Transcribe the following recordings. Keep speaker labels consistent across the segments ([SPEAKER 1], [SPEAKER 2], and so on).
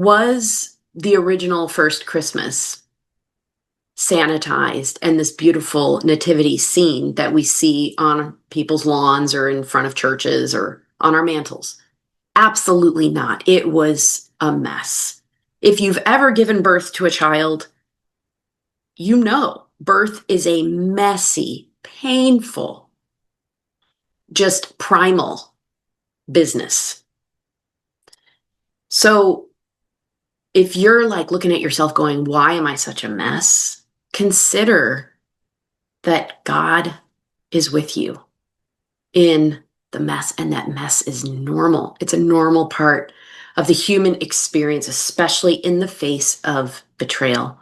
[SPEAKER 1] Was the original First Christmas sanitized and this beautiful nativity scene that we see on people's lawns or in front of churches or on our mantles? Absolutely not. It was a mess. If you've ever given birth to a child, you know birth is a messy, painful, just primal business. So if you're like looking at yourself going, why am I such a mess? Consider that God is with you in the mess, and that mess is normal. It's a normal part of the human experience, especially in the face of betrayal.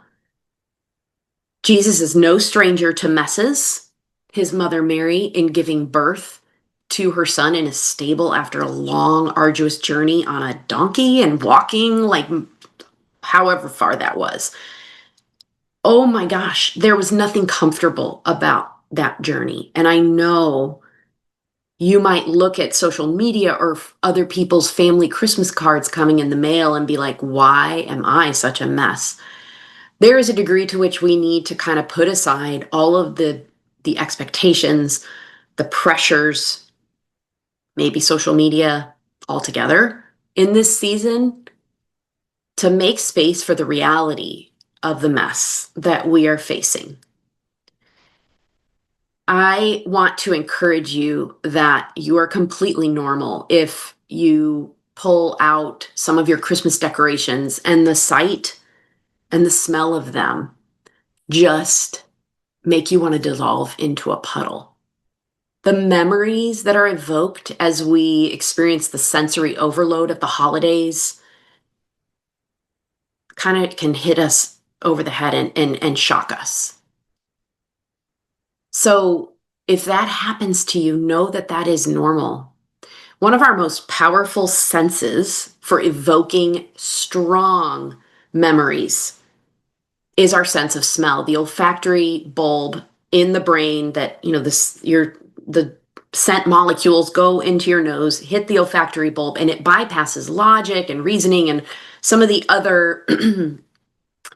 [SPEAKER 1] Jesus is no stranger to messes. His mother Mary, in giving birth to her son in a stable after a long, arduous journey on a donkey and walking like however far that was. Oh my gosh, there was nothing comfortable about that journey. And I know you might look at social media or other people's family Christmas cards coming in the mail and be like, why am I such a mess? There is a degree to which we need to kind of put aside all of the expectations, the pressures, maybe social media altogether in this season to make space for the reality of the mess that we are facing. I want to encourage you that you are completely normal if you pull out some of your Christmas decorations and the sight and the smell of them just make you want to dissolve into a puddle. The memories that are evoked as we experience the sensory overload of the holidays kind of can hit us over the head and shock us. So if that happens to you, know that that is normal. One of our most powerful senses for evoking strong memories is our sense of smell, the olfactory bulb in the brain that, the scent molecules go into your nose, hit the olfactory bulb, and it bypasses logic and reasoning and some of the other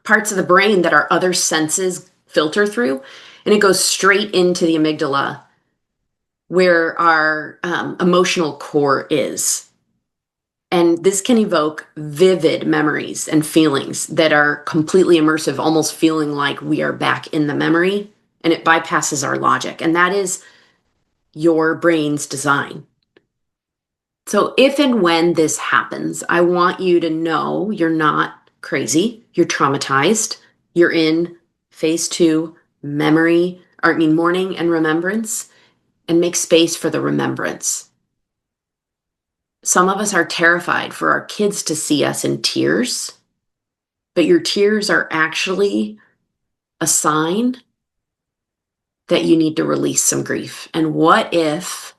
[SPEAKER 1] parts of the brain that our other senses filter through. And it goes straight into the amygdala where our emotional core is. And this can evoke vivid memories and feelings that are completely immersive, almost feeling like we are back in the memory, and it bypasses our logic. And that is your brain's design. So if and when this happens, I want you to know you're not crazy, you're traumatized, you're in phase 2, mourning and remembrance, and make space for the remembrance. Some of us are terrified for our kids to see us in tears, but your tears are actually a sign that you need to release some grief. And what if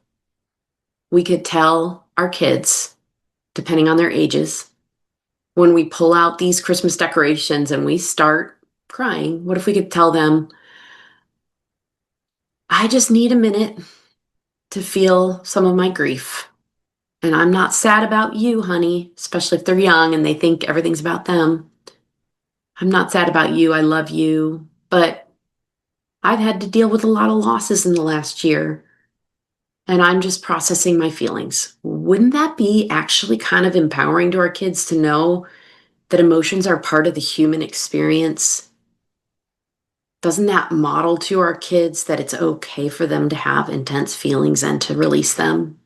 [SPEAKER 1] we could tell our kids, depending on their ages, when we pull out these Christmas decorations and we start crying, what if we could tell them, I just need a minute to feel some of my grief. And I'm not sad about you, honey, especially if they're young and they think everything's about them. I'm not sad about you. I love you. But I've had to deal with a lot of losses in the last year. And I'm just processing my feelings. Wouldn't that be actually kind of empowering to our kids to know that emotions are part of the human experience? Doesn't that model to our kids that it's okay for them to have intense feelings and to release them?